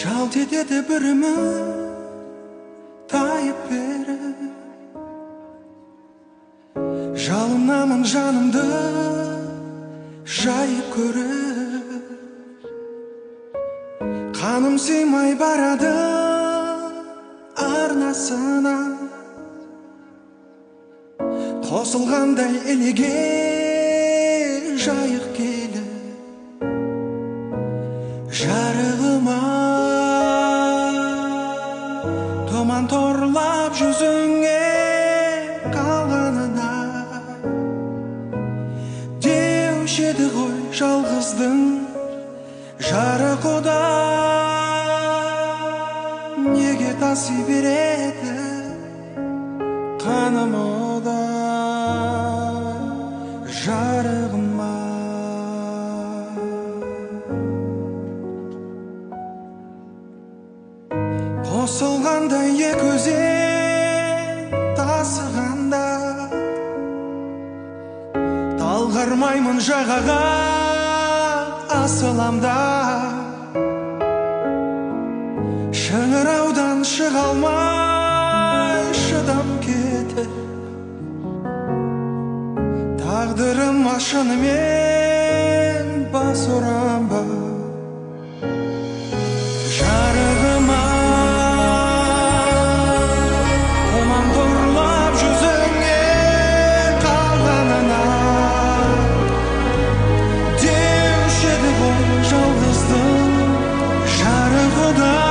Жалт етеді бір үміт тайып беріп, жалынамын жанымды жайып көріп. Қаным сыймай барады арнасына, қосылғандай елеге жайық келіп. Жарығыма тұман торлап жүзіңе қалғанына, деуші еді ғой жалғыздың жарық ода. Неге таси береді қаным ода жарығыма? Қосылғандай екі өзен тасығанда, талғармаймын жағаға асыламда. Шыңыраудан шыға алмай шыдам кетіп, тағдырыма шынымен бас ұрам ба? Жарығыма тұман торлап жүзіңе қалғанына, деуші еді ғой жалғыздың жарығы да.